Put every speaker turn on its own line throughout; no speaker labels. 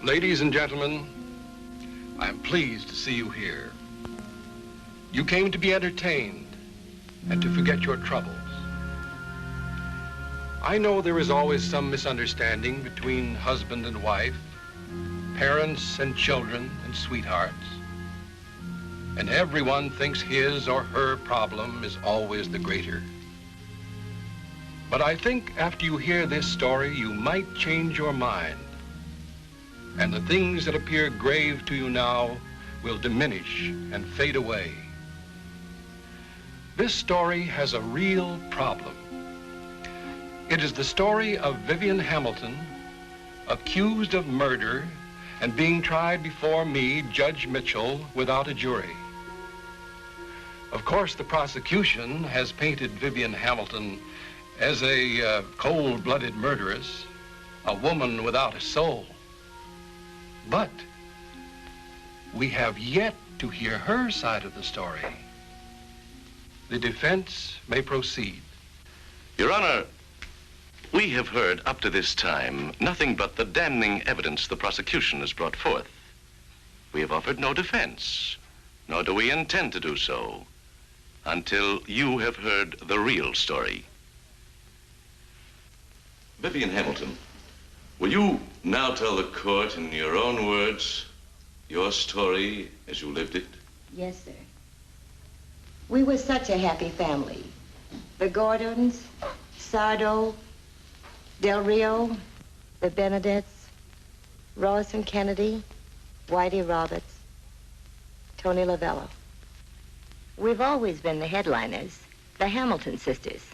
Ladies and gentlemen, I am pleased to see you here. You came to be entertained and to forget your troubles. I know there is always some misunderstanding between husband and wife, parents and children and sweethearts. And everyone thinks his or her problem is always the greater. But I think after you hear this story, you might change your mind. And the things that appear grave to you now will diminish and fade away. This story has a real problem. It is the story of Vivian Hamilton, accused of murder and being tried before me, Judge Mitchell, without a jury. Of course, the prosecution has painted Vivian Hamilton as a cold-blooded murderess, a woman without a soul. But we have yet to hear her side of the story. The defense may proceed.
Your Honor, we have heard up to this time nothing but the damning evidence the prosecution has brought forth. We have offered no defense, nor do we intend to do so until you have heard the real story. Vivian Hamilton, will you now tell the court in your own words your story as you lived it?
Yes, sir. We were such a happy family. The Gordons, Sardo, Del Rio, the Benedetts, Ross and Kennedy, Whitey Roberts, Tony Lavello. We've always been the headliners, the Hamilton sisters.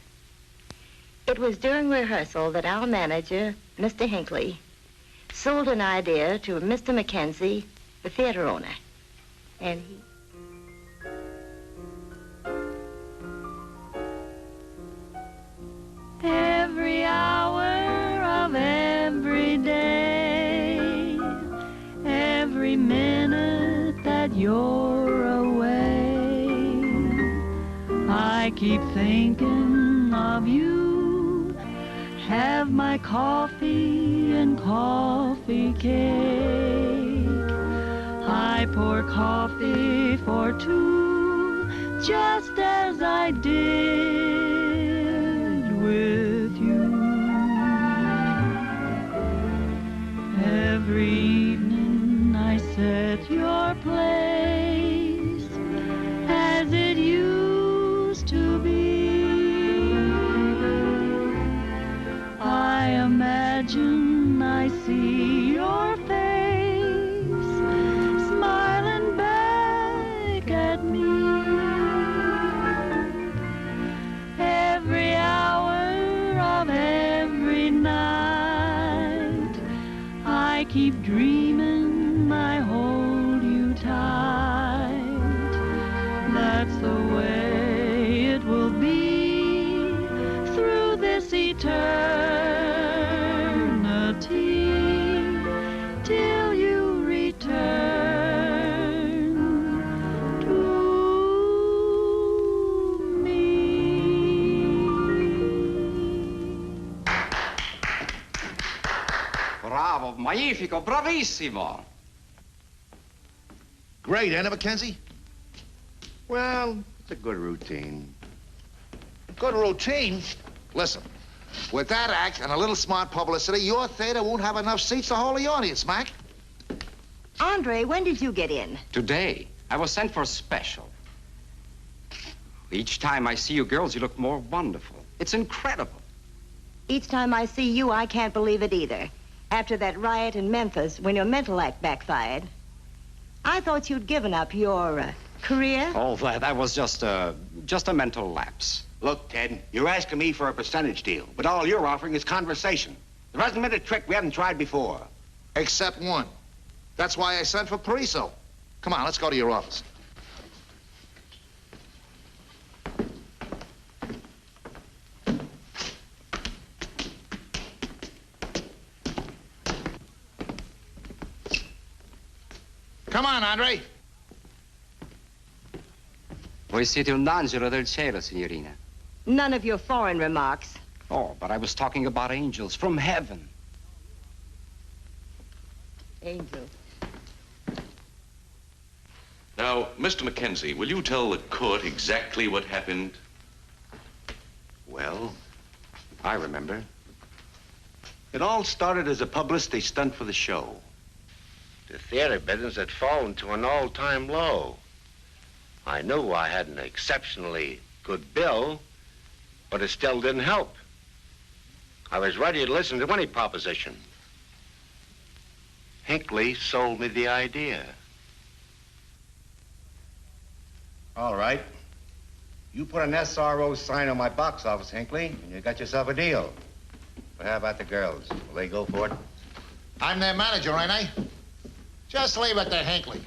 It was during rehearsal that our manager, Mr. Hinckley, sold an idea to Mr. Mackenzie, the theater owner. And he...
Every hour of every day, every minute that you're away, I keep thinking of you. Have my coffee and coffee cake. I pour coffee for two, just as I did with you. Every evening I set your place as it used to be. I imagine I see your face smiling back at me. Every hour of every night I keep dreaming I hold you tight. That's the way it will be through this eternity, till you return to me.
Bravo, magnifico, bravissimo.
Great, Anna Mackenzie? Well, it's a good routine. Good routine? Listen, with that act and a little smart publicity, your theater won't have enough seats to hold the audience, Mac.
Andre, when did you get in?
Today, I was sent for special. Each time I see you girls, you look more wonderful. It's incredible.
Each time I see you, I can't believe it either. After that riot in Memphis, when your mental act backfired, I thought you'd given up your career.
Oh, that was just a mental lapse.
Look, Ted, you're asking me for a percentage deal, but all you're offering is conversation. There hasn't been a trick we haven't tried before.
Except one. That's why I sent for Pariso. Come on, let's go to your office. Come on, Andre.
Voi siete un angelo del cielo, signorina.
None of your foreign remarks.
Oh, but I was talking about angels from heaven.
Angel.
Now, Mr. Mackenzie, will you tell the court exactly what happened?
Well, I remember. It all started as a publicity stunt for the show.
The theater business had fallen to an all-time low. I knew I had an exceptionally good bill, but it still didn't help. I was ready to listen to any proposition. Hinckley sold me the idea.
All right. You put an SRO sign on my box office, Hinckley, and you got yourself a deal. But how about the girls? Will they go for it?
I'm their manager, ain't I? Just leave it to Hinckley.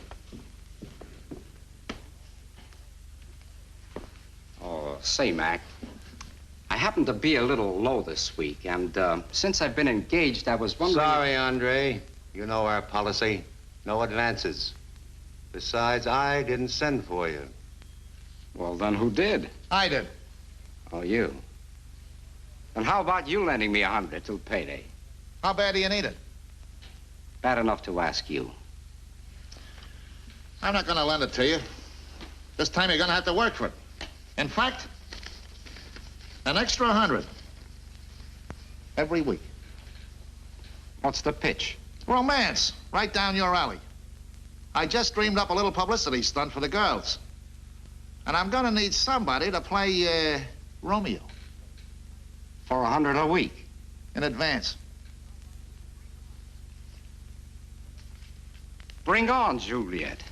Oh, say, Mac, I happen to be a little low this week, and since I've been engaged, I was wondering...
Sorry, Andre. You know our policy. No advances. Besides, I didn't send for you.
Well, then who did?
I did.
Oh, you. And how about you lending me $100 till payday?
How bad do you need it?
Bad enough to ask you.
I'm not gonna lend it to you. This time you're gonna have to work for it. In fact, an extra 100 every week.
What's the pitch?
Romance, right down your alley. I just dreamed up a little publicity stunt for the girls. And I'm gonna need somebody to play, Romeo.
For $100 a week?
In advance.
Bring on, Juliet.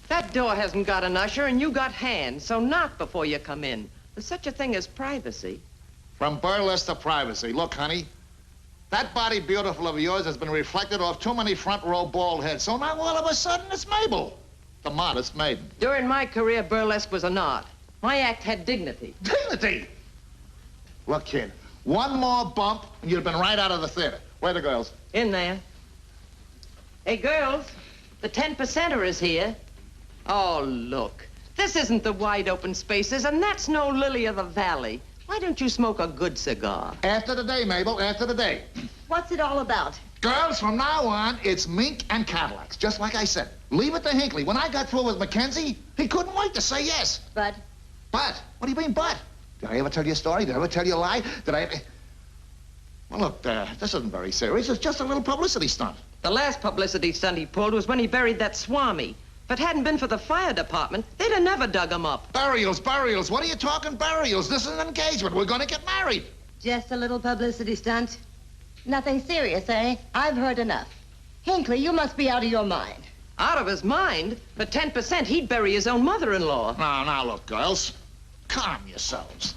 That door hasn't got an usher, and you got hands, so knock before you come in. There's such a thing as privacy.
From burlesque to privacy. Look, honey, that body beautiful of yours has been reflected off too many front row bald heads. So now all of a sudden it's Mabel, the modest maiden.
During my career, burlesque was an art. My act had dignity.
Dignity? Look, kid, one more bump and you'd have been right out of the theater. Where are the girls?
In there. Hey, girls, the 10%er is here. Oh, look. This isn't the wide open spaces, and that's no lily of the valley. Why don't you smoke a good cigar?
After the day, Mabel, after the day.
What's it all about?
Girls, from now on, it's mink and Cadillacs, just like I said. Leave it to Hinckley. When I got through with Mackenzie, he couldn't wait to say yes.
But?
But? What do you mean, but? Did I ever tell you a story? Did I ever tell you a lie? Did I ever... Well, look, this isn't very serious. It's just a little publicity stunt.
The last publicity stunt he pulled was when he buried that Swami. If it hadn't been for the fire department, they'd have never dug him up.
Burials, burials. What are you talking burials? This is an engagement. We're gonna get married.
Just a little publicity stunt? Nothing serious, eh? I've heard enough. Hinckley, you must be out of your mind.
Out of his mind? For 10%, he'd bury his own mother-in-law.
Now, look, girls. Calm yourselves.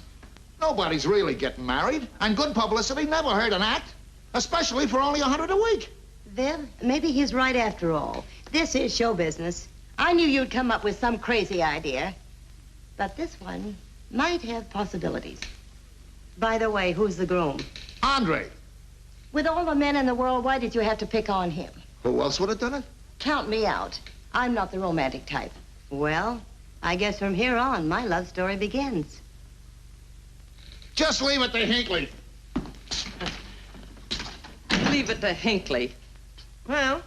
Nobody's really getting married, and good publicity never hurt an act, especially for only 100 a week.
Then, maybe he's right after all. This is show business. I knew you'd come up with some crazy idea. But this one might have possibilities. By the way, who's the groom?
Andre.
With all the men in the world, why did you have to pick on him?
Who else would have done it?
Count me out. I'm not the romantic type. Well, I guess from here on, my love story begins.
Just leave it to Hinckley.
Leave it to Hinckley. Well,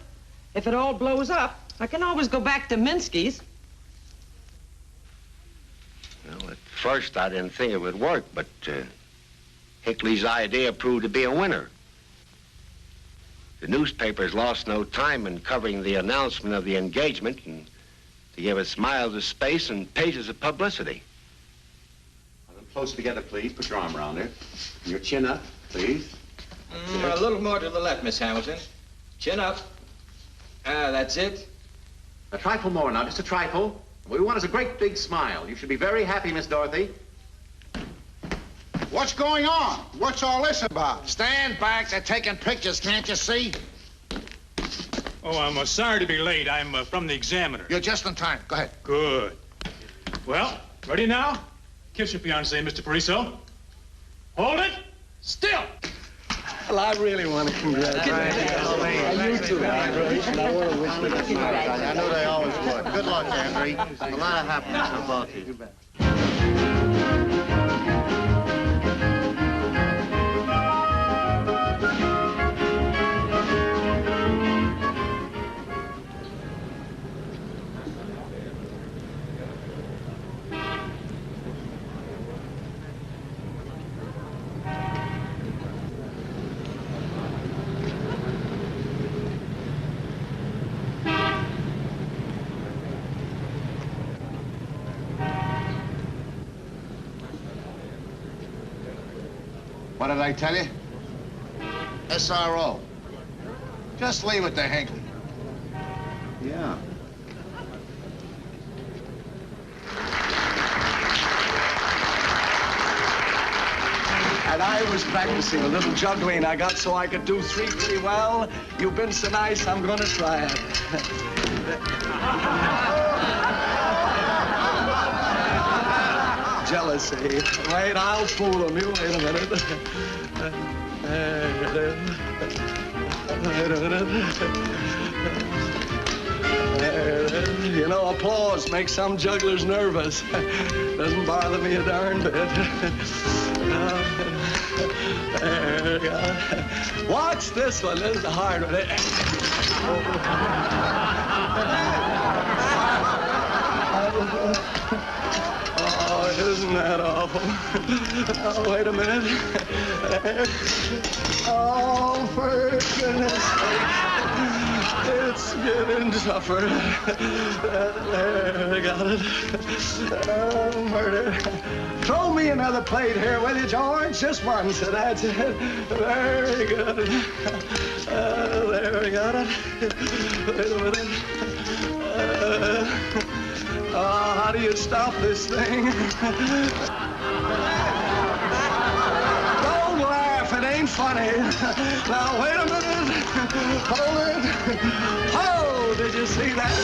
if it all blows up, I can always go back to Minsky's.
Well, at first I didn't think it would work, but Hinckley's idea proved to be a winner. The newspapers lost no time in covering the announcement of the engagement and to give us miles of space and pages of publicity.
Close together, please. Put your arm around there. Your chin up, please.
A little more to the left, Miss Hamilton. Chin up. That's it.
A trifle more now, just a trifle. What we want is a great big smile. You should be very happy, Miss Dorothy.
What's going on? What's all this about? Stand back. They're taking pictures, can't you see?
Oh, I'm sorry to be late. I'm from the Examiner.
You're just in time. Go ahead.
Good. Well, ready now? Kiss your fiancé, Mr. Pariso. Hold it. Still.
Well, I really want to congratulate you. You too, Andre. And I want to wish you the best.
I know they always would. Good luck, Andre. A lot of happiness for both of you. What did I tell you? SRO. Just leave it to Hinckley.
Yeah. And I was practicing a little juggling I got so I could do 3 pretty well. You've been so nice, I'm gonna try it. Jealousy. Wait, I'll fool him. You wait a minute. You know, applause makes some jugglers nervous. Doesn't bother me a darn bit. There you go. Watch this one. This is the hard one. Oh, isn't that awful? Oh, wait a minute. Oh, for goodness sake. It's getting tougher. There, I got it. Oh, murder. Throw me another plate here, will you, George? Just one, so that's it. Very good. There, we got it. Wait a minute. Oh, how do you stop this thing? Don't laugh, it ain't funny. Now, wait a minute. Hold it. Oh, did you see that?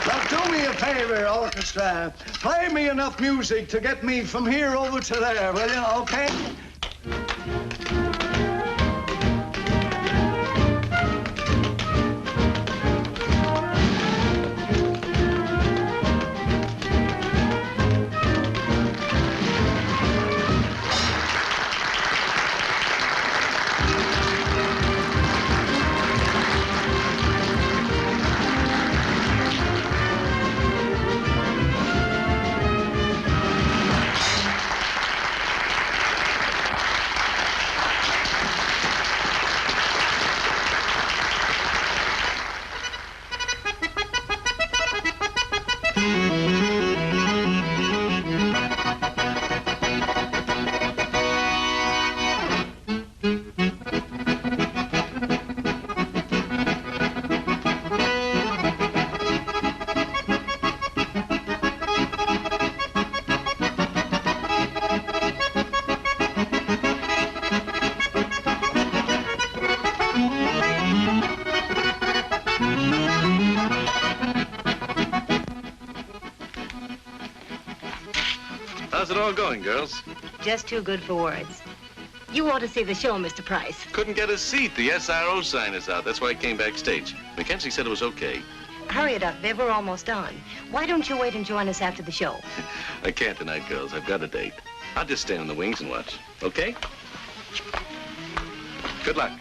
Now, do me a favor, orchestra. Play me enough music to get me from here over to there, will you? Okay?
How's it all going, girls?
Just too good for words. You ought to see the show, Mr. Price.
Couldn't get a seat. The SRO sign is out. That's why I came backstage. Mackenzie said it was okay.
Hurry it up, Viv. We're almost on. Why don't you wait and join us after the show?
I can't tonight, girls. I've got a date. I'll just stand in the wings and watch. Okay? Good luck.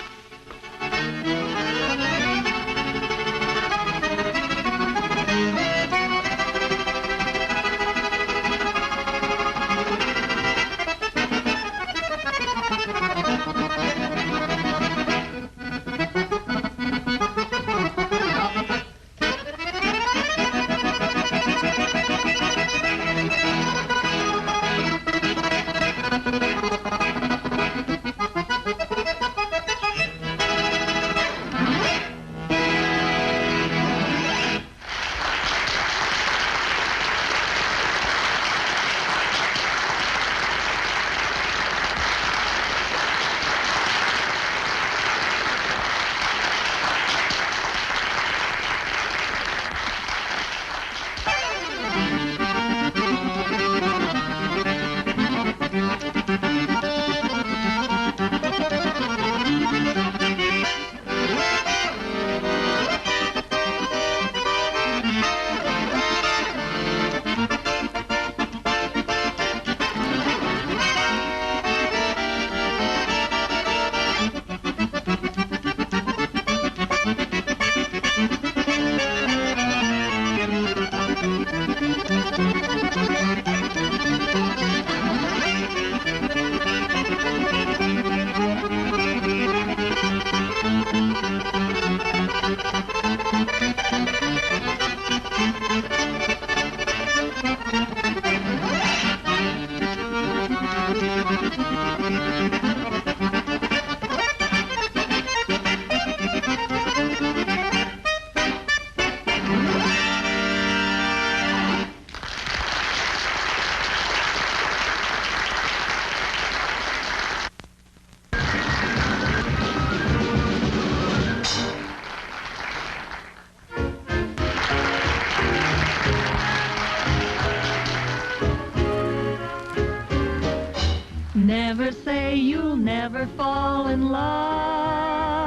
you'll never fall in love.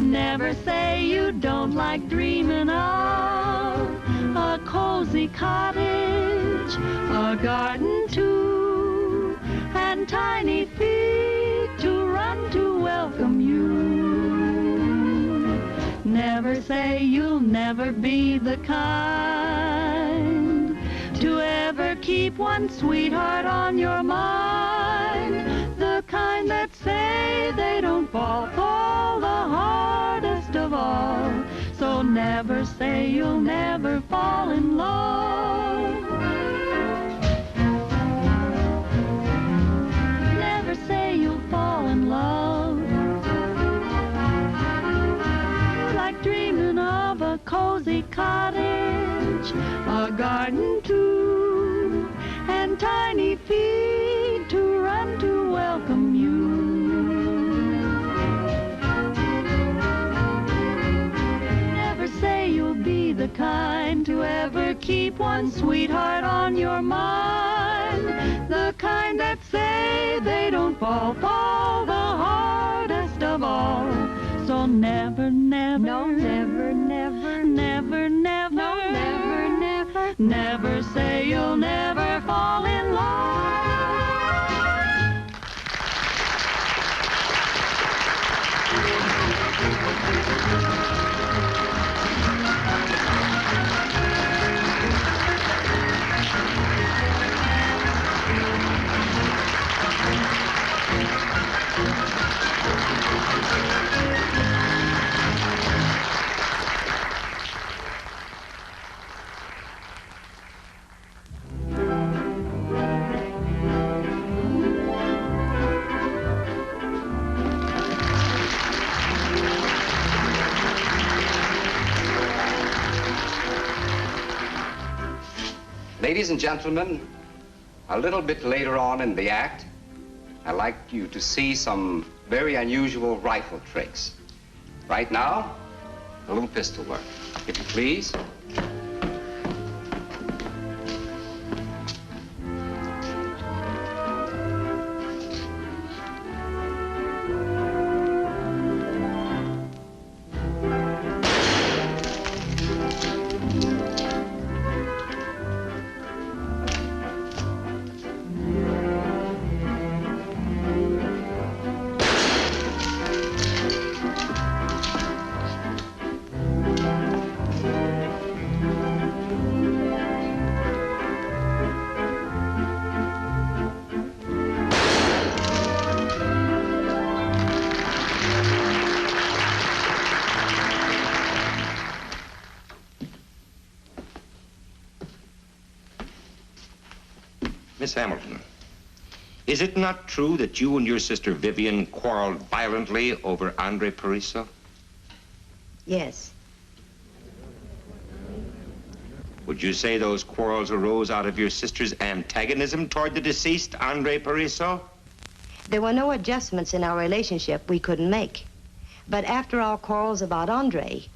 Never say you don't like dreaming of a cozy cottage, a garden too, and tiny feet to run to welcome you. Never say you'll never be the kind to ever keep one sweetheart on your mind, the kind that say they don't fall the hardest of all. So never say you'll never fall in love. Never say you'll fall in love. Like dreaming of a cozy cottage, a garden too, and tiny feet to run to welcome you. Never say you'll be the kind to ever keep one sweetheart on your mind, the kind that say they don't fall the hardest of all. So never, never, no, never, never, never, never, no, never, never, never say you'll never fall in love.
Ladies and gentlemen, a little bit later on in the act, I'd like you to see some very unusual rifle tricks. Right now, a little pistol work, if you please.
Miss Hamilton, is it not true that you and your sister Vivian quarreled violently over Andre Pariso?
Yes.
Would you say those quarrels arose out of your sister's antagonism toward the deceased Andre Pariso?
There were no adjustments in our relationship we couldn't make. But after our quarrels about Andre,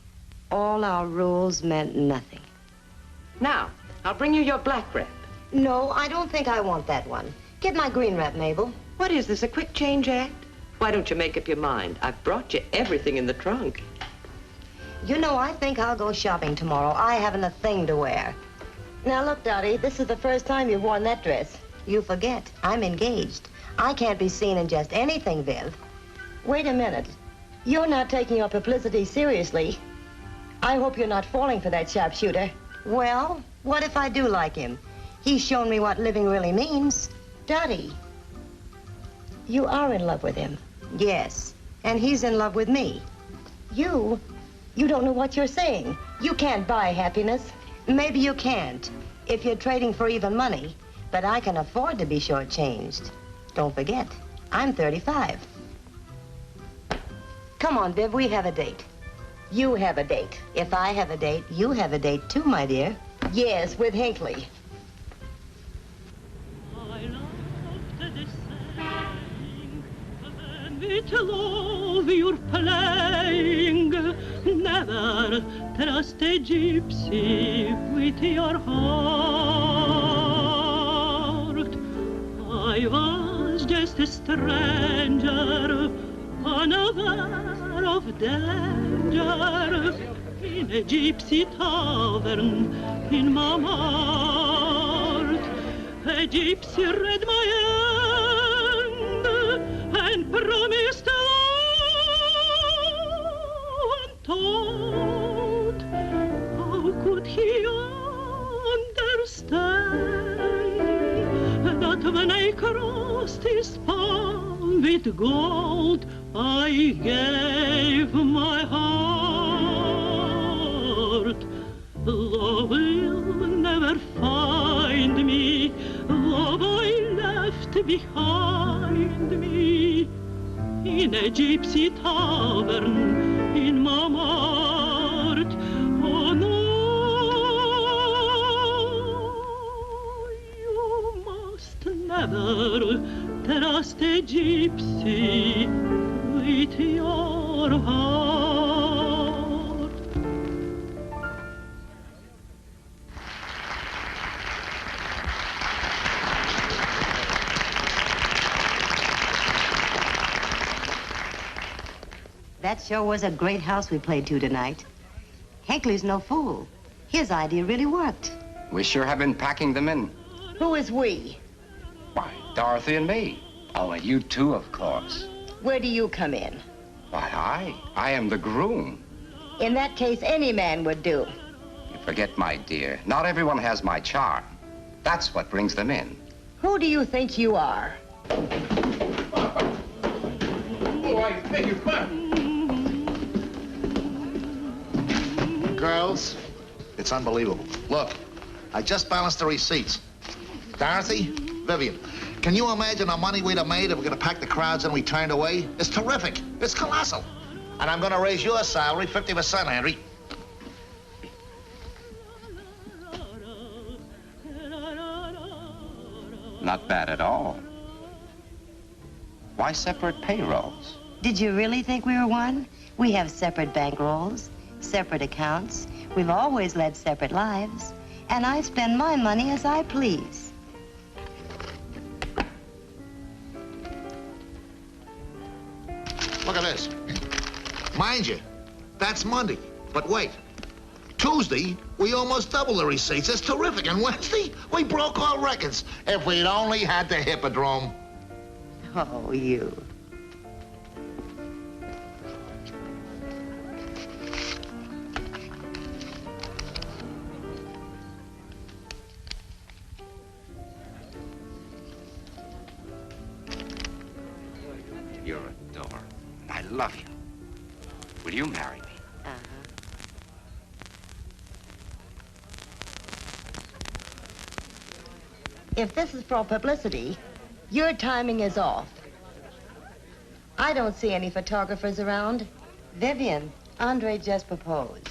all our rules meant nothing.
Now, I'll bring you your black wrap.
No, I don't think I want that one. Get my green wrap, Mabel.
What is this, a quick change act? Why don't you make up your mind? I've brought you everything in the trunk.
You know, I think I'll go shopping tomorrow. I haven't a thing to wear. Now, look, Dottie, this is the first time you've worn that dress. You forget, I'm engaged. I can't be seen in just anything, Viv. Wait a minute. You're not taking your publicity seriously. I hope you're not falling for that sharpshooter. Well, what if I do like him? He's shown me what living really means. Dottie, you are in love with him. Yes, and he's in love with me. You don't know what you're saying. You can't buy happiness. Maybe you can't, if you're trading for even money. But I can afford to be shortchanged. Don't forget, I'm 35. Come on, Viv, we have a date. You have a date. If I have a date, you have a date too, my dear. Yes, with Hinckley.
With love you're playing, never trust a gypsy with your heart. I was was just a stranger, unaware of danger, in a gypsy tavern in Montmartre. A gypsy read my hand and promised untold. How could he understand that when I crossed his palm with gold, I gave my heart? Love will never find me, love I left behind me in a gypsy tavern in Montmartre. Oh no, you must never trust a gypsy with your heart.
That sure was a great house we played to tonight. Hinckley's no fool. His idea really worked.
We sure have been packing them in.
Who is we?
Why, Dorothy and me. Oh, and you too, of course.
Where do you come in?
Why, I am the groom.
In that case, any man would do.
You forget, my dear, not everyone has my charm. That's what brings them in.
Who do you think you are?
Oh, I beg your pardon. Girls, it's unbelievable. Look, I just balanced the receipts. Dorothy, Vivian, can you imagine the money we'd have made if we're going to pack the crowds and we turned away? It's terrific. It's colossal. And I'm going to raise your salary 50%, Henry.
Not bad at all. Why separate payrolls?
Did you really think we were one? We have separate bankrolls, separate accounts. We've always led separate lives. And I spend my money as I please.
Look at this. Mind you, that's Monday. But wait. Tuesday, we almost doubled the receipts. It's terrific. And Wednesday, we broke all records. If we'd only had the Hippodrome.
Oh, you.
You're a door. I love you. Will you marry me?
If this is for publicity, your timing is off. I don't see any photographers around. Vivian, Andre just proposed.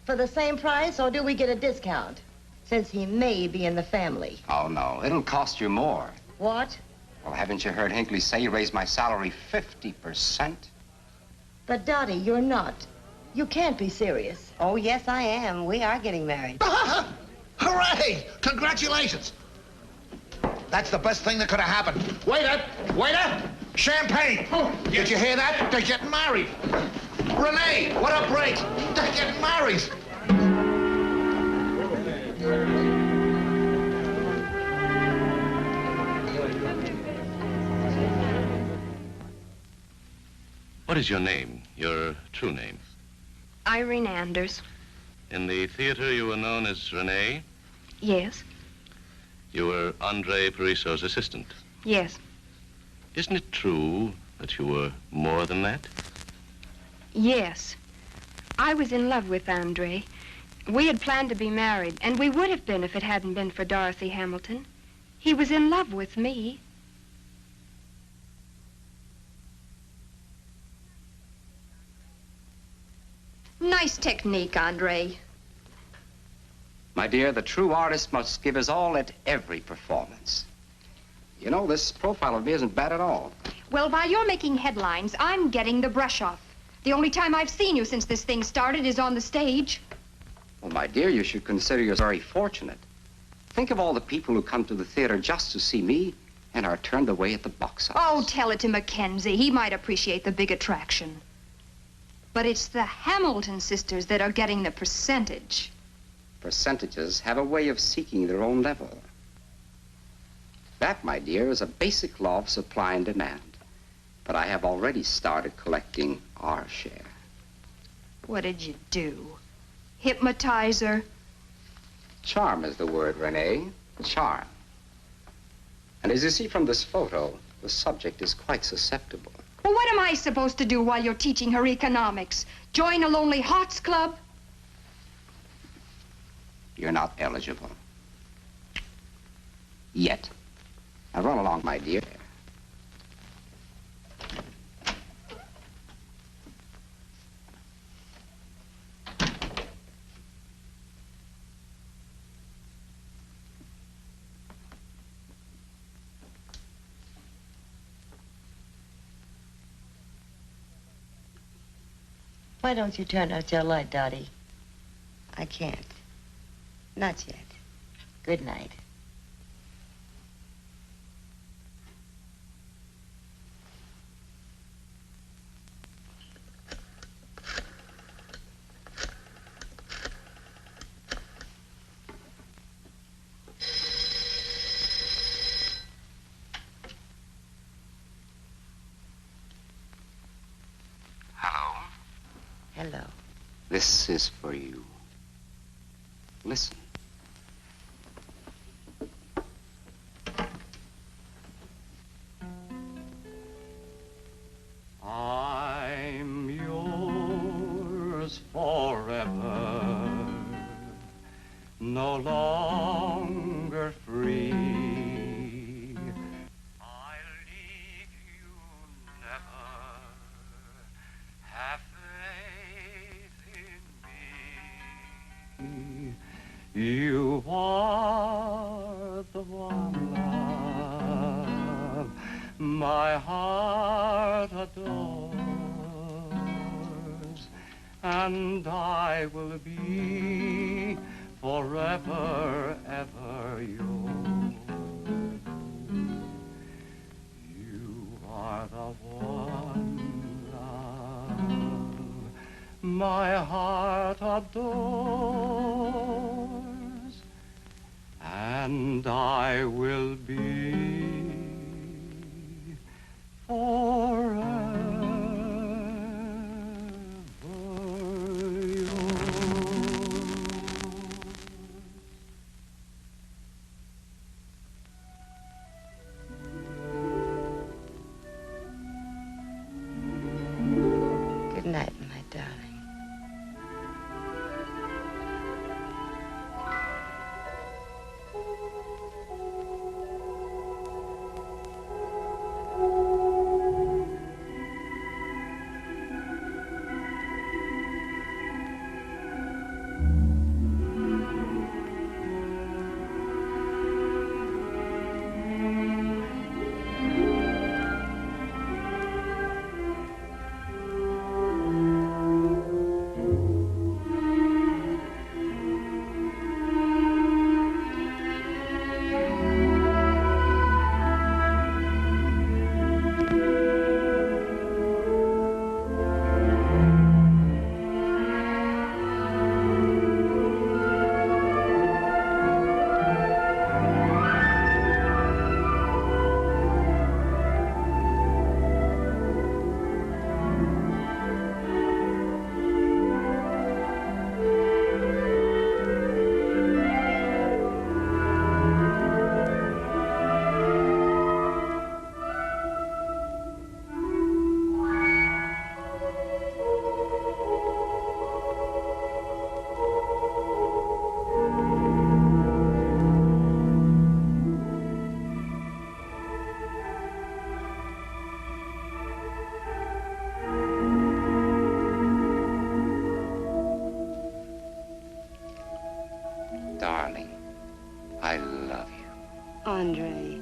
For the same price, or do we get a discount? Since he may be in the family.
Oh, no. It'll cost you more.
What?
Well, haven't you heard Hinckley say he raised my salary 50%?
But, Dottie, you're not. You can't be serious. Oh, yes, I am. We are getting married.
Hooray! Congratulations! That's the best thing that could have happened. Waiter! Waiter! Champagne! Oh, yes. Did you hear that? They're getting married. Renee, what a break! They're getting married.
What is your name, your true name?
Irene Anders.
In the theater, you were known as Renee?
Yes.
You were Andre Parisot's assistant?
Yes.
Isn't it true that you were more than that?
Yes. I was in love with Andre. We had planned to be married, and we would have been if it hadn't been for Dorothy Hamilton. He was in love with me.
Nice technique, Andre.
My dear, the true artist must give his all at every performance. You know, this profile of me isn't bad at all.
Well, while you're making headlines, I'm getting the brush off. The only time I've seen you since this thing started is on the stage.
Well, my dear, you should consider yourself very fortunate. Think of all the people who come to the theater just to see me and are turned away at the box office.
Oh, tell it to Mackenzie. He might appreciate the big attraction. But it's the Hamilton sisters that are getting the percentage.
Percentages have a way of seeking their own level. That, my dear, is a basic law of supply and demand. But I have already started collecting our share.
What did you do? Hypnotize her?
Charm is the word, Renee. Charm. And as you see from this photo, the subject is quite susceptible.
Well, what am I supposed to do while you're teaching her economics? Join a Lonely Hearts Club?
You're not eligible. Yet. Now run along, my dear.
Why don't you turn out your light, Dottie? I can't. Not yet. Good night. Hello.
This is for you. Listen.
I'm yours forever, no longer free. I'll leave you never. Have faith in me. You are the one love my heart adores, and I will be forever, ever yours. You are the one love my heart adores, and I will be forever yours.
Good night, my darling.
Darling, I love you.
Andre.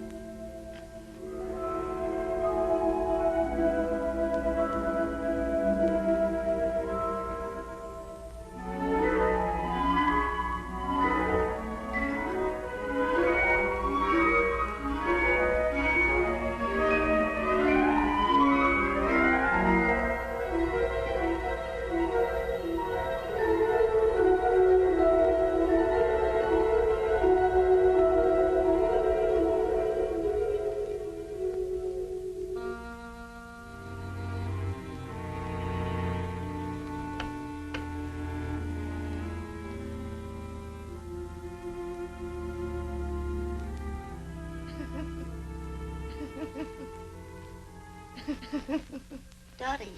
Dottie,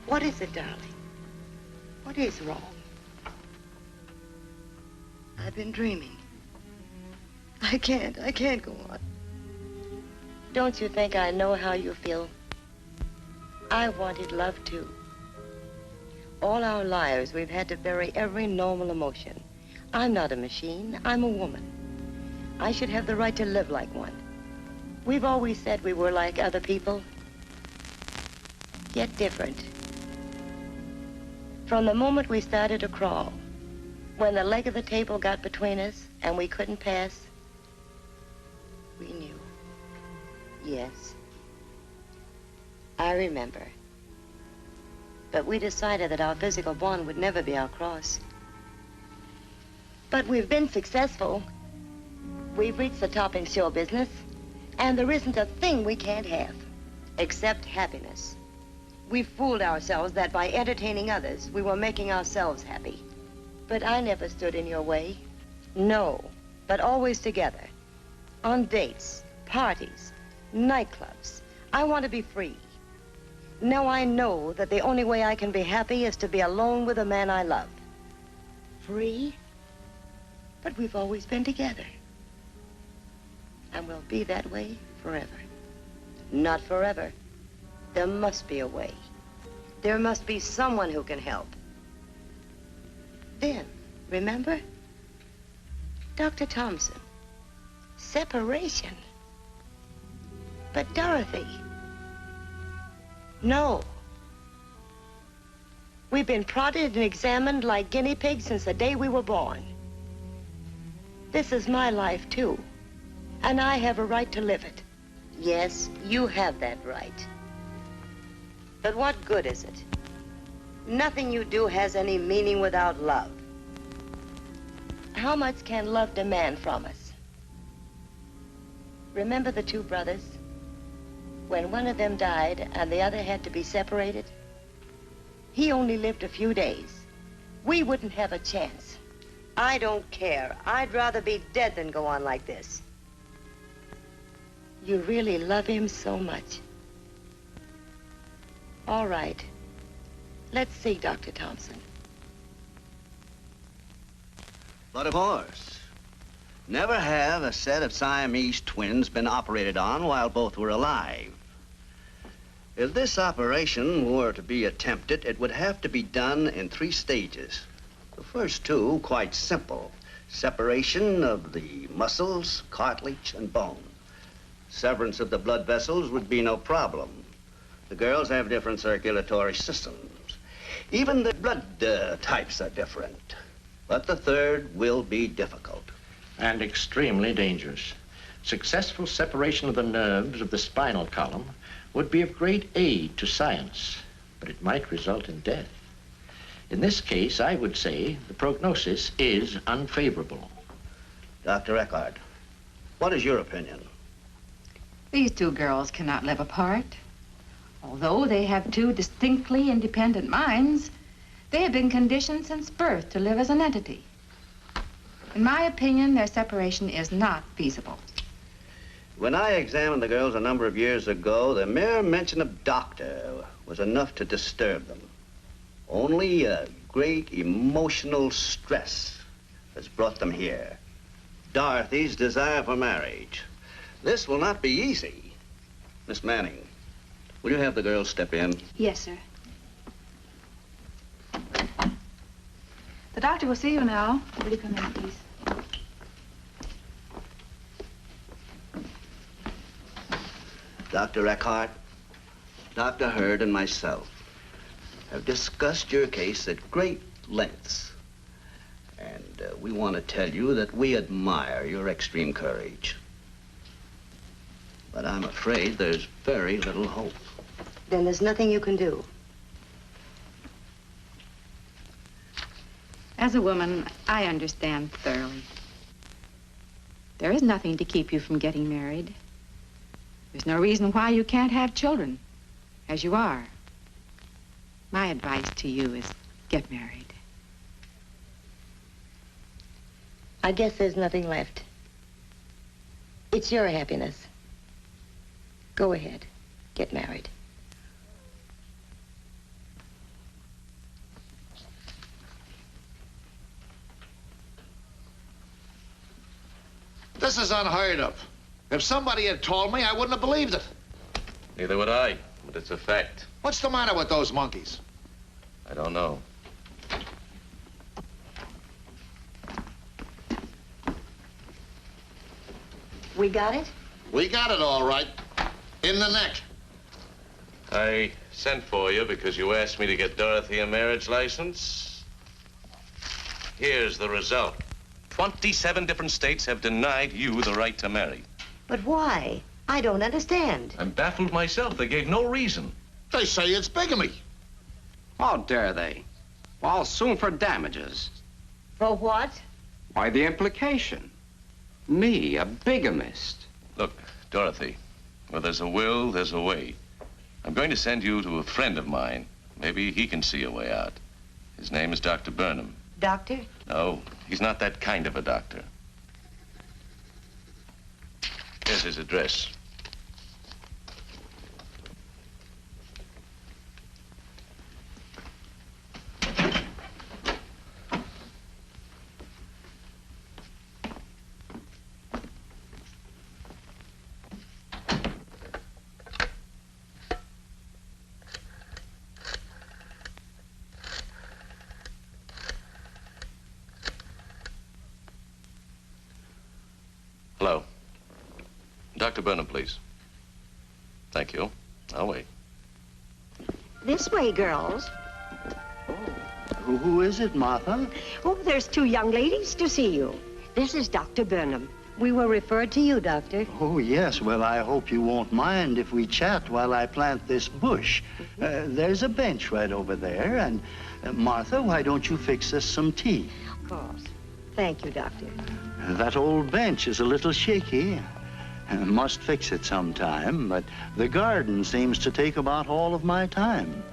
what is it, darling? What is wrong? I've been dreaming. I can't go on. Don't you think I know how you feel? I wanted love too. All our lives, we've had to bury every normal emotion. I'm not a machine, I'm a woman. I should have the right to live like one. We've always said we were like other people, yet different. From the moment we started to crawl, when the leg of the table got between us and we couldn't pass, we knew. Yes, I remember. But we decided that our physical bond would never be our cross. But we've been successful. We've reached the top in show business, and there isn't a thing we can't have, except happiness. We fooled ourselves that by entertaining others, we were making ourselves happy. But I never stood in your way. No, but always together. On dates, parties, nightclubs. I want to be free. Now I know that the only way I can be happy is to be alone with the man I love. Free? But we've always been together. And we'll be that way forever. Not forever. There must be a way. There must be someone who can help. Then, remember? Dr. Thompson. Separation. But Dorothy. No. We've been prodded and examined like guinea pigs since the day we were born. This is my life, too. And I have a right to live it. Yes, you have that right. But what good is it? Nothing you do has any meaning without love. How much can love demand from us? Remember the two brothers? When one of them died and the other had to be separated? He only lived a few days. We wouldn't have a chance. I don't care. I'd rather be dead than go on like this. You really love him so much. All right. Let's see, Dr. Thompson.
But of course, never have a set of Siamese twins been operated on while both were alive. If this operation were to be attempted, it would have to be done in 3 stages. The first 2, quite simple. Separation of the muscles, cartilage, and bone. Severance of the blood vessels would be no problem. The girls have different circulatory systems. Even the blood types are different. But the third will be difficult.
And extremely dangerous. Successful separation of the nerves of the spinal column would be of great aid to science, but it might result in death. In this case, I would say the prognosis is unfavorable.
Dr. Eckhart, what is your opinion?
These 2 girls cannot live apart. Although they have 2 distinctly independent minds, they have been conditioned since birth to live as an entity. In my opinion, their separation is not feasible.
When I examined the girls a number of years ago, the mere mention of doctor was enough to disturb them. Only a great emotional stress has brought them here. Dorothy's desire for marriage. This will not be easy. Miss Manning, will you have the girls step in?
Yes, sir.
The doctor will see you now. Will you come in, please?
Dr. Eckhart, Dr. Hurd, and myself have discussed your case at great lengths. And we want to tell you that we admire your extreme courage. But I'm afraid there's very little hope.
Then there's nothing you can do.
As a woman, I understand thoroughly. There is nothing to keep you from getting married. There's no reason why you can't have children, as you are. My advice to you is get married.
I guess there's nothing left. It's your happiness. Go ahead. Get married.
This is unheard of. If somebody had told me, I wouldn't have believed it.
Neither would I, but it's a fact.
What's the matter with those monkeys?
I don't know.
We got it?
We got it all right. In the neck.
I sent for you because you asked me to get Dorothy a marriage license. Here's the result. 27 different states have denied you the right to marry.
But why? I don't understand.
I'm baffled myself. They gave no reason.
They say it's bigamy.
How dare they? Well, I'll sue for damages.
For what?
Why, the implication. Me, a bigamist.
Look, Dorothy, where there's a will, there's a way. I'm going to send you to a friend of mine. Maybe he can see a way out. His name is Dr. Burnham.
Doctor?
No, he's not that kind of a doctor. Here's his address. Hello. Dr. Burnham, please. Thank you. I'll wait.
This way, girls.
Who is it, Martha?
Oh, there's two young ladies to see you. This is Dr. Burnham.
We were referred to you, Doctor.
Oh, yes. Well, I hope you won't mind if we chat while I plant this bush. There's a bench right over there. And, Martha, why don't you fix us some tea?
Of course.
Thank you, Doctor.
That old bench is a little shaky. Must fix it sometime, but the garden seems to take about all of my time.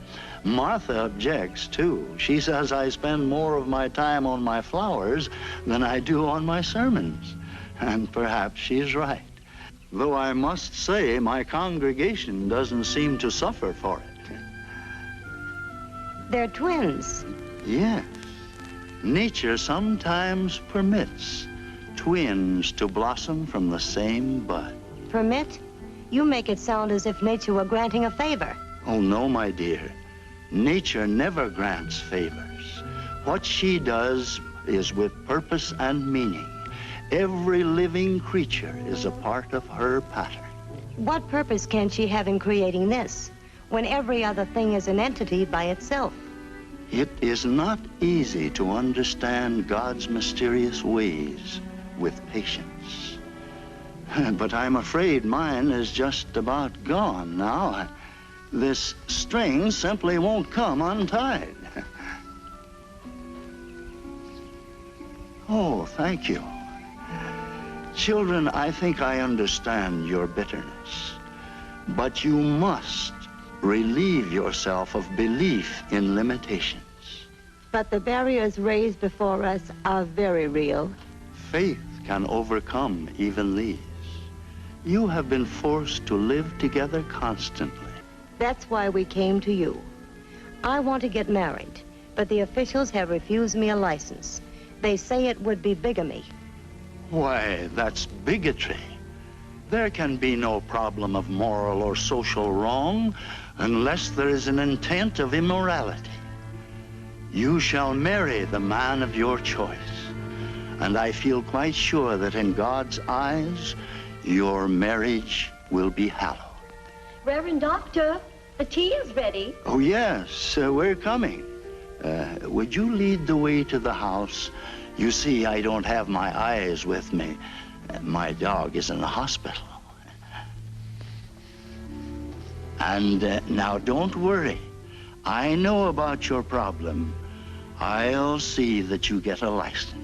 Martha objects, too. She says I spend more of my time on my flowers than I do on my sermons. And perhaps she's right. Though I must say my congregation doesn't seem to suffer for it.
They're twins.
Yes. Nature sometimes permits twins to blossom from the same bud.
Permit? You make it sound as if nature were granting a favor.
Oh, no, my dear. Nature never grants favors. What she does is with purpose and meaning. Every living creature is a part of her pattern.
What purpose can she have in creating this, when every other thing is an entity by itself?
It is not easy to understand God's mysterious ways with patience. But I'm afraid mine is just about gone now. This string simply won't come untied. Oh, thank you. Children, I think I understand your bitterness, but you must relieve yourself of belief in limitations.
But the barriers raised before us are very real.
Faith can overcome even these. You have been forced to live together constantly.
That's why we came to you. I want to get married, but the officials have refused me a license. They say it would be bigamy.
Why, that's bigotry. There can be no problem of moral or social wrong unless there is an intent of immorality. You shall marry the man of your choice. And I feel quite sure that in God's eyes, your marriage will be hallowed.
Reverend Doctor, the tea is ready.
Oh, yes, we're coming. Would you lead the way to the house? You see, I don't have my eyes with me. My dog is in the hospital. And now, don't worry. I know about your problem. I'll see that you get a license.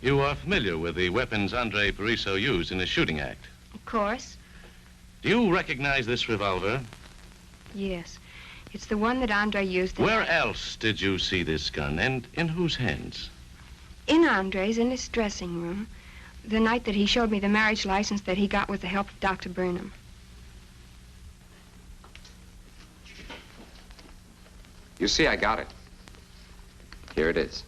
You are familiar with the weapons Andre Pariso used in his shooting act.
Of course.
Do you recognize this revolver?
Yes. It's the one that Andre used in...
Where else did you see this gun, and in whose hands?
In Andre's, in his dressing room. The night that he showed me the marriage license that he got with the help of Dr. Burnham.
You see, I got it. Here it is.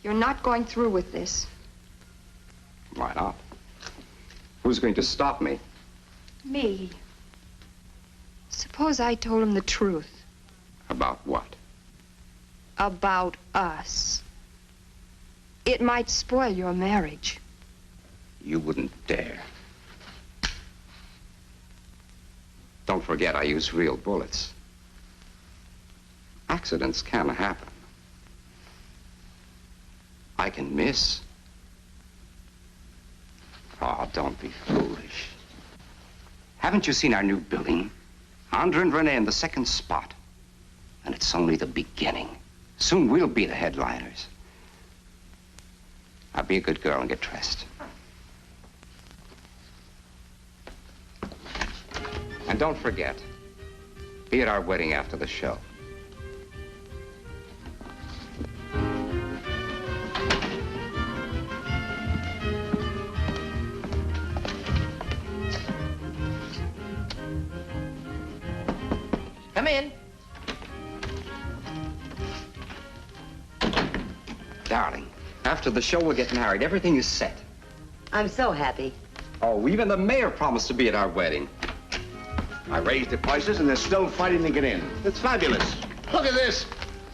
You're not going through with this.
Why not? Who's going to stop me?
Me. Suppose I told him the truth.
About what?
About us. It might spoil your marriage.
You wouldn't dare. Don't forget, I use real bullets. Accidents can happen. I can miss. Oh, don't be foolish. Haven't you seen our new building? Andre and Renee in the second spot. And it's only the beginning. Soon we'll be the headliners. Now be a good girl and get dressed. And don't forget, be at our wedding after the show.
Come in.
Darling, after the show we'll get married. Everything is set.
I'm so happy.
Oh, even the mayor promised to be at our wedding.
I raised the prices and they're still fighting to get in. It's fabulous. Look at this.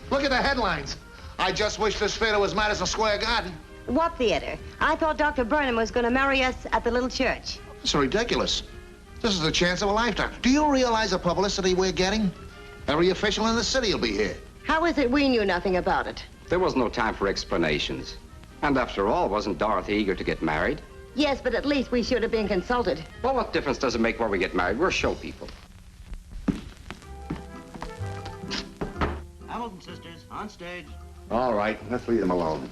Look at the headlines. I just wish this theater was Madison Square Garden.
What theater? I thought Dr. Burnham was going to marry us at the little church.
It's ridiculous. This is the chance of a lifetime. Do you realize the publicity we're getting? Every official in the city will be here.
How is it we knew nothing about it?
There was no time for explanations. And after all, wasn't Dorothy eager to get married?
Yes, but at least we should have been consulted.
Well, what difference does it make where we get married? We're show people.
Hamilton sisters, on stage.
All right, let's leave them alone.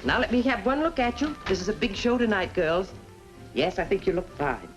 Now let me have one look at you. This is a big show tonight, girls. Yes, I think you look fine.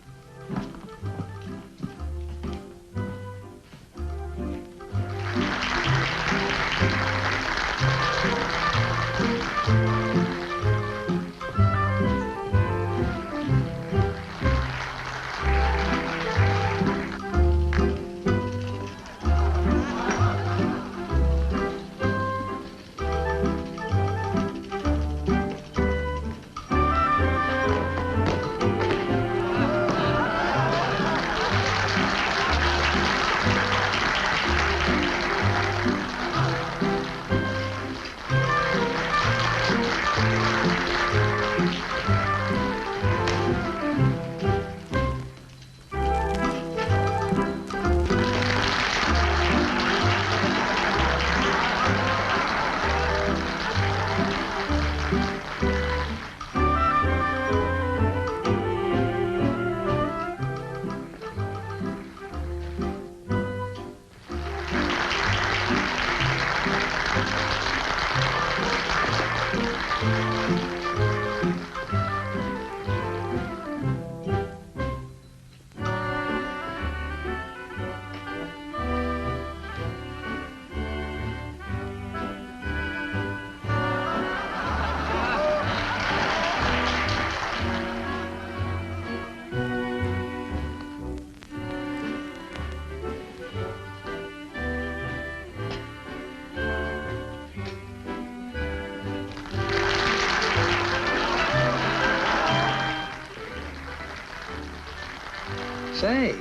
Say,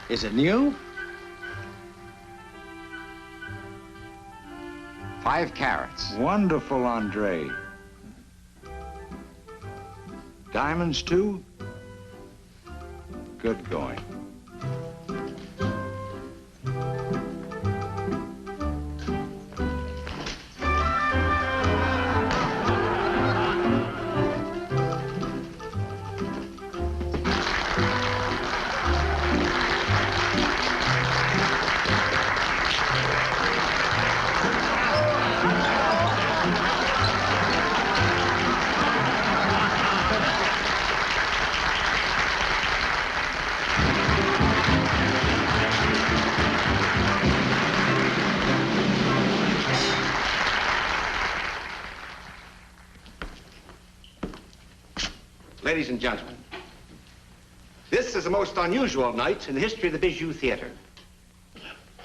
is it new?
5 carats.
Wonderful, Andre. Diamonds, too? Good going.
ladies and gentlemen, this is the most unusual night in the history of the Bijou Theater.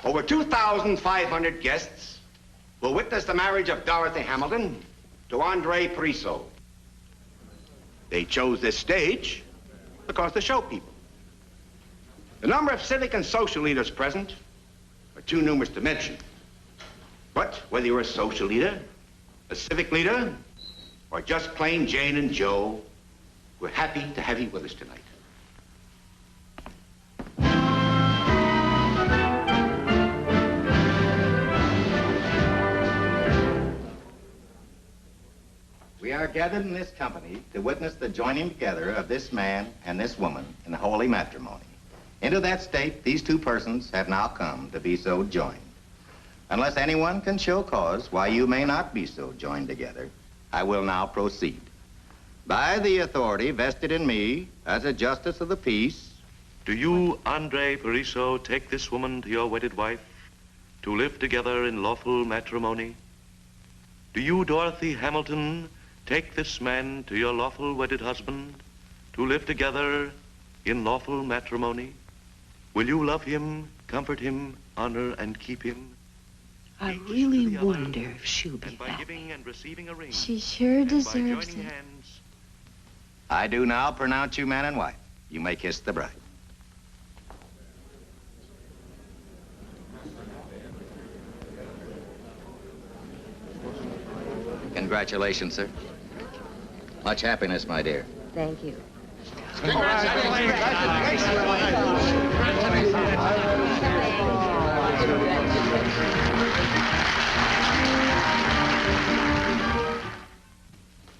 Over 2,500 guests will witness the marriage of Dorothy Hamilton to Andre Pariseau. They chose this stage because they're show people. The number of civic and social leaders present are too numerous to mention. But whether you're a social leader, a civic leader, or just plain Jane and Joe, we're happy to have you with us tonight.
We are gathered in this company to witness the joining together of this man and this woman in holy matrimony. Into that state, these two persons have now come to be so joined. Unless anyone can show cause why you may not be so joined together, I will now proceed. By the authority vested in me as a justice of the peace.
Do you, Andre Pariseau, take this woman to your wedded wife to live together in lawful matrimony? Do you, Dorothy Hamilton, take this man to your lawful wedded husband to live together in lawful matrimony? Will you love him, comfort him, honor and keep him?
I really wonder if she'll be happy. She sure deserves it.
I do now pronounce you man and wife. You may kiss the bride. Congratulations, sir. Much happiness, my dear.
Thank you.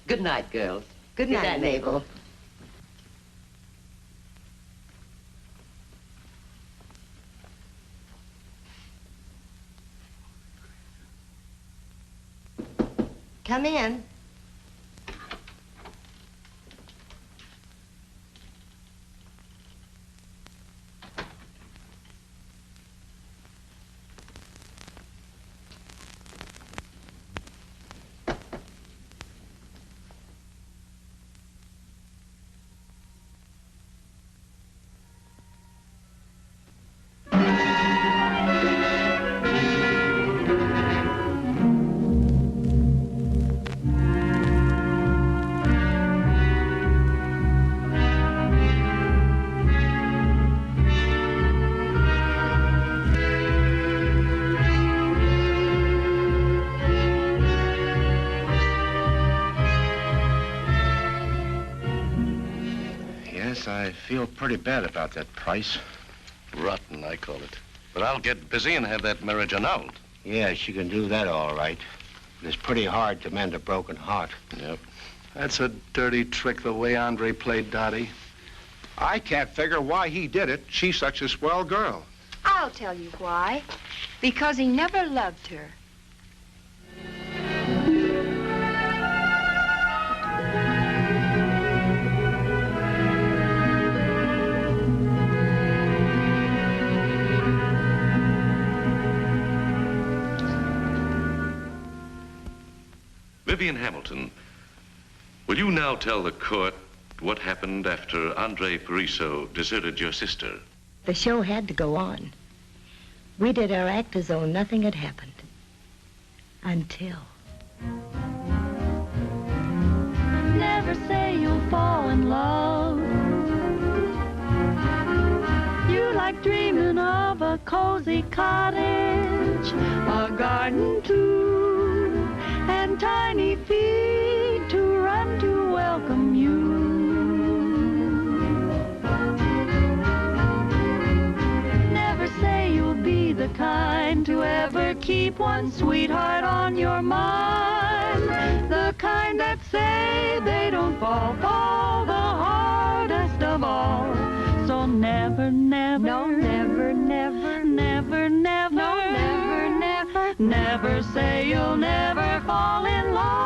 Good night, girls.
Good night, Mabel. Come in.
I feel pretty bad about that price.
Rotten, I call it. But I'll get busy and have that marriage annulled.
Yeah, she can do that all right. But it's pretty hard to mend a broken heart.
Yep.
That's a dirty trick, the way Andre played Dottie.
I can't figure why he did it. She's such a swell girl.
I'll tell you why. Because he never loved her.
Vivian Hamilton, will you now tell the court what happened after Andre Pariseau deserted your sister?
The show had to go on. We did our act as though nothing had happened. Until...
Never say you'll fall in love. You like dreaming of a cozy cottage, a garden too, and tiny feet to run to welcome you. Never say you'll be the kind to ever keep one sweetheart on your mind, the kind that say they don't fall the hardest of all. So never, never, no, never, never, never, never, no, never, never, never say you'll never fall in love.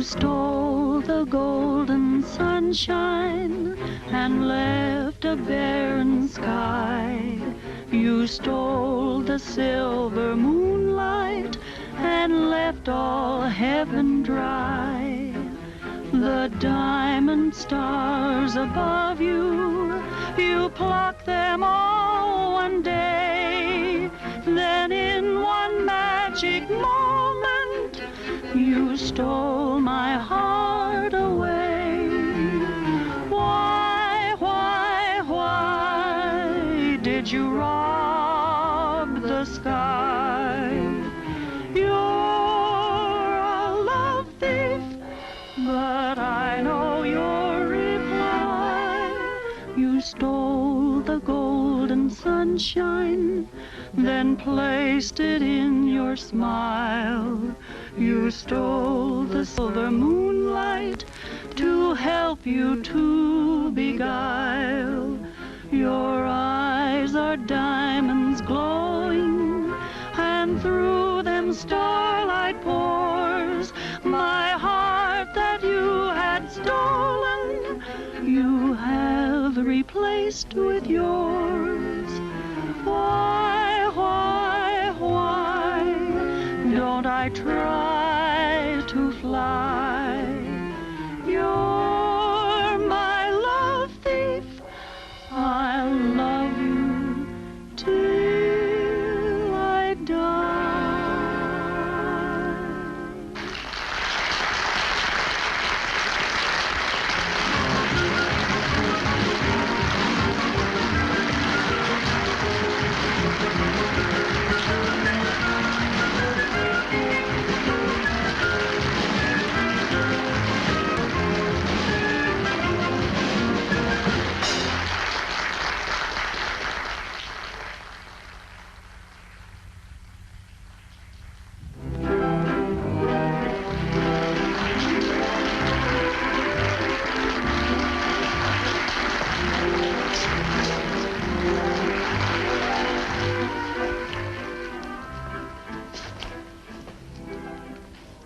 You stole the golden sunshine and left a barren sky. You stole the silver moonlight and left all heaven dry. The diamond stars above you, you plucked them all one day. Then in one magic moment, you stole my heart away. Why did you rob the sky? You're a love thief, but I know your reply. You stole the golden sunshine, then placed it in your smile. You stole the silver moonlight to help you to beguile. Your eyes are diamonds glowing, and through them starlight pours. My heart that you had stolen, you have replaced with yours. Why don't I try to fly? You're my love thief. I'll love you till I die.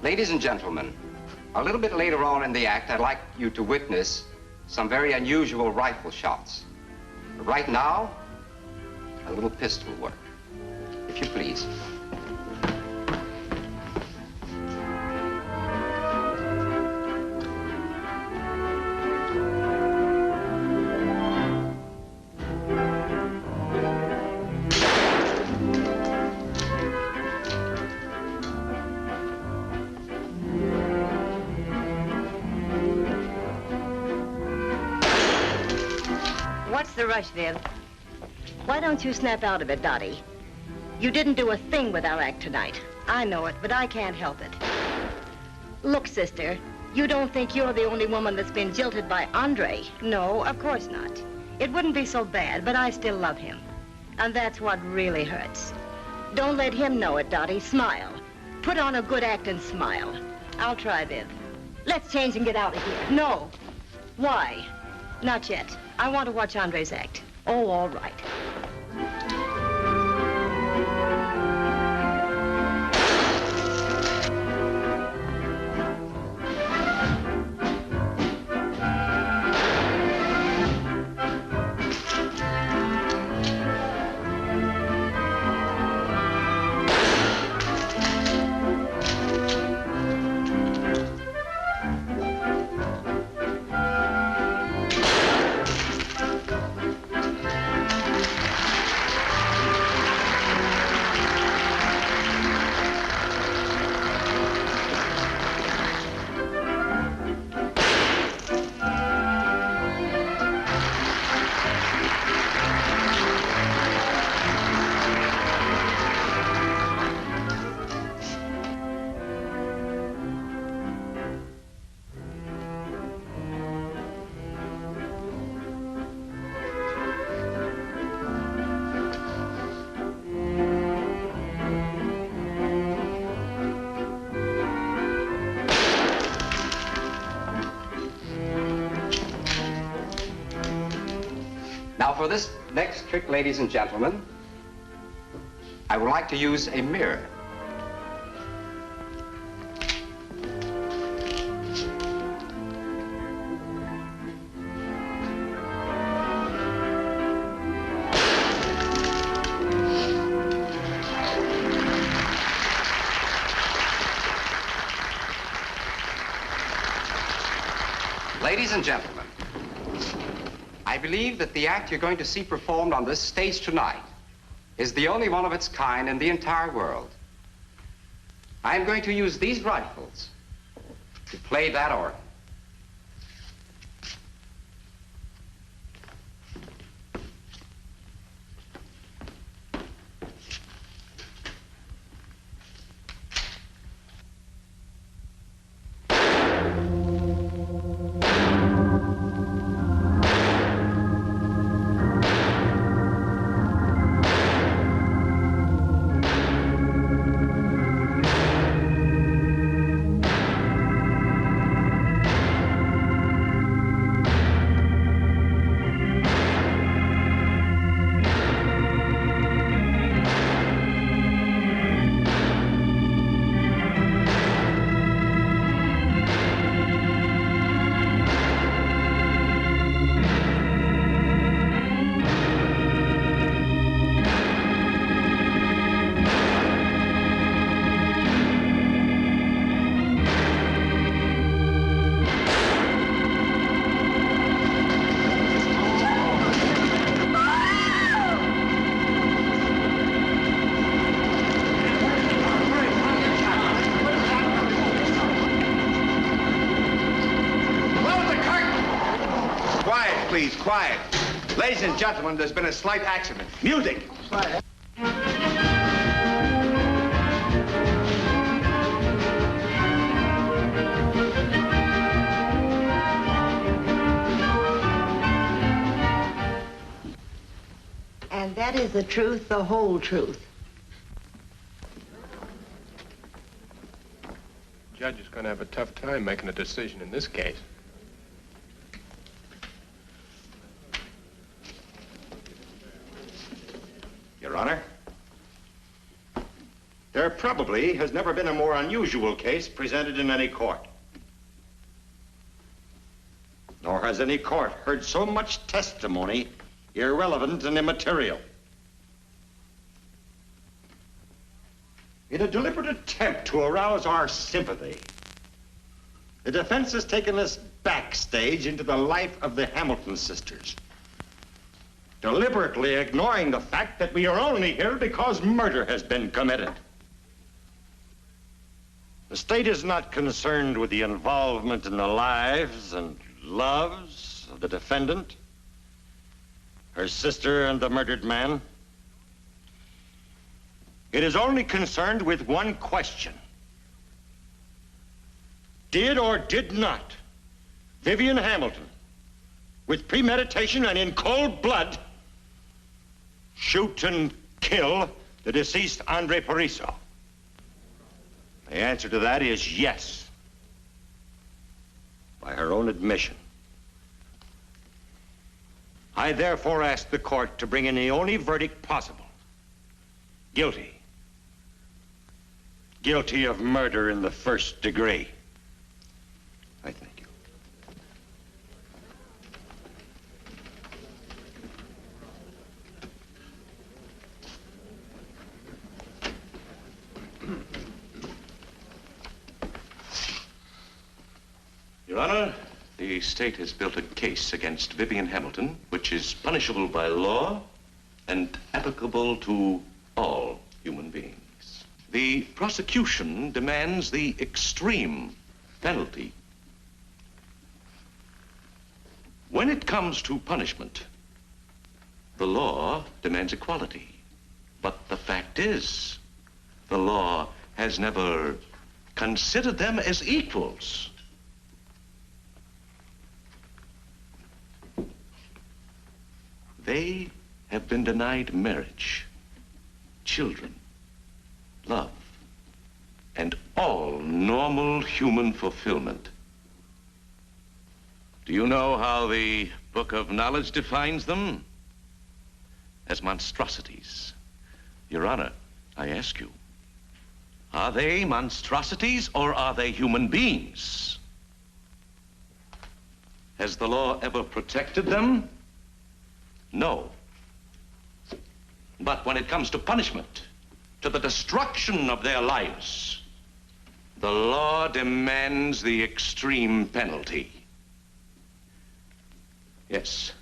Ladies and gentlemen, a little bit later on in the act, I'd like you to witness some very unusual rifle shots. But right now, a little pistol work, if you please.
What's the rush, Viv? Why don't you snap out of it, Dottie? You didn't do a thing with our act tonight. I know it, but I can't help it. Look, sister, you don't think you're the only woman that's been jilted by Andre. No, of course not. It wouldn't be so bad, but I still love him. And that's what really hurts. Don't let him know it, Dottie. Smile. Put on a good act and smile. I'll try, Viv. Let's change and get out of here. No. Why? Not yet. I want to watch Andre's act. Oh, all right.
Now, for this next trick, ladies and gentlemen, I would like to use a mirror. Ladies and gentlemen, I believe that the act you're going to see performed on this stage tonight is the only one of its kind in the entire world. I am going to use these rifles to play that organ.
Please, quiet. Ladies and gentlemen, there's been a slight accident. Music.
And that is the truth, the whole truth.
The judge is going to have a tough time making a decision in this case.
Your Honor, there probably has never been a more unusual case presented in any court. Nor has any court heard so much testimony irrelevant and immaterial. In a deliberate attempt to arouse our sympathy, the defense has taken us backstage into the life of the Hamilton sisters, deliberately ignoring the fact that we are only here because murder has been committed. The state is not concerned with the involvement in the lives and loves of the defendant, her sister, and the murdered man. It is only concerned with one question. Did or did not Vivian Hamilton, with premeditation and in cold blood, shoot and kill the deceased Andre Pariso? The answer to that is yes, by her own admission. I therefore ask the court to bring in the only verdict possible. Guilty. Guilty of murder in the first degree. I thank you.
Your Honor, the state has built a case against Vivian Hamilton, which is punishable by law and applicable to all human beings. The prosecution demands the extreme penalty. When it comes to punishment, the law demands equality. But the fact is, the law has never considered them as equals. They have been denied marriage, children, love, and all normal human fulfillment. Do you know how the Book of Knowledge defines them? As monstrosities. Your Honor, I ask you, are they monstrosities or are they human beings? Has the law ever protected them? No. But when it comes to punishment, to the destruction of their lives, the law demands the extreme penalty. Yes.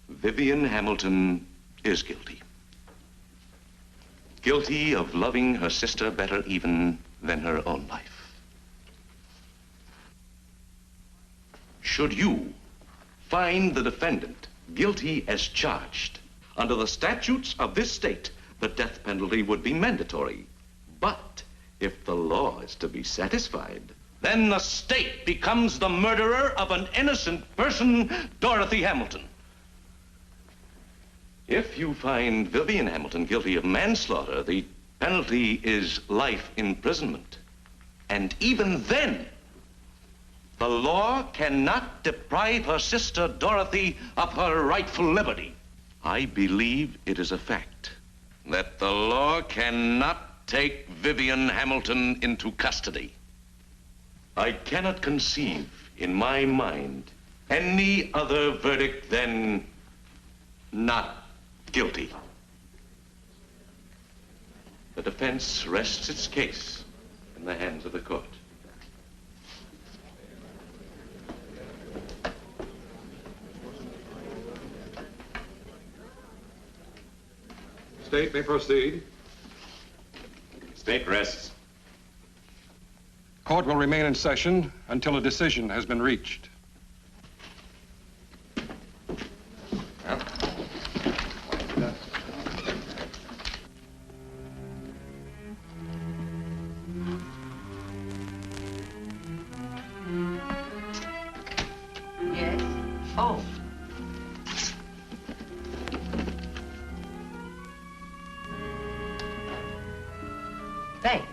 Vivian Hamilton is guilty. Guilty of loving her sister better even than her own life. Should you find the defendant guilty as charged, under the statutes of this state, the death penalty would be mandatory. But if the law is to be satisfied, then the state becomes the murderer of an innocent person, Dorothy Hamilton. If you find Vivian Hamilton guilty of manslaughter, the penalty is life imprisonment. And even then, the law cannot deprive her sister Dorothy of her rightful liberty. I believe it is a fact that the law cannot take Vivian Hamilton into custody. I cannot conceive in my mind any other verdict than not guilty. The defense rests its case in the hands of the court.
State may proceed.
State rests.
Court will remain in session until a decision has been reached.
Yes? Oh. Thanks.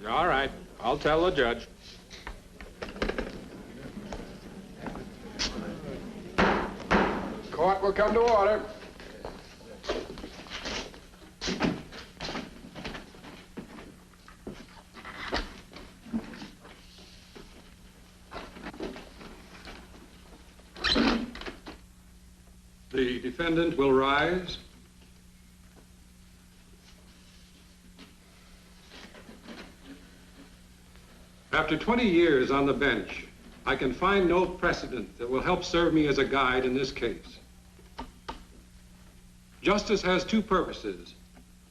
All right. I'll tell the judge. Court will come to order. The defendant will rise. After 20 years on the bench, I can find no precedent that will help serve me as a guide in this case. Justice has two purposes: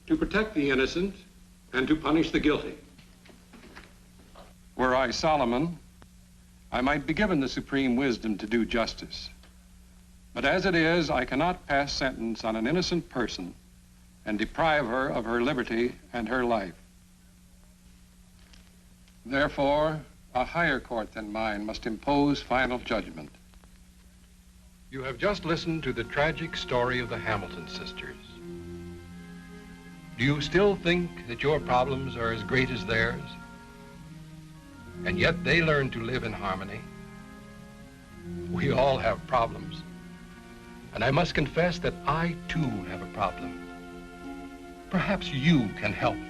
to protect the innocent and to punish the guilty. Were I Solomon, I might be given the supreme wisdom to do justice. But as it is, I cannot pass sentence on an innocent person and deprive her of her liberty and her life. Therefore, a higher court than mine must impose final judgment. You have just listened to the tragic story of the Hamilton sisters. Do you still think that your problems are as great as theirs? And yet they learned to live in harmony. We all have problems. And I must confess that I too have a problem. Perhaps you can help me.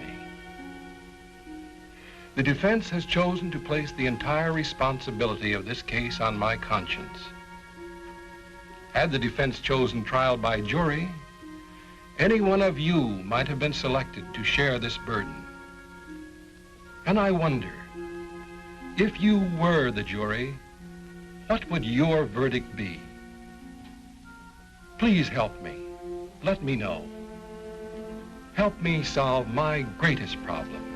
The defense has chosen to place the entire responsibility of this case on my conscience. Had the defense chosen trial by jury, any one of you might have been selected to share this burden. And I wonder, if you were the jury, what would your verdict be? Please help me. Let me know. Help me solve my greatest problem.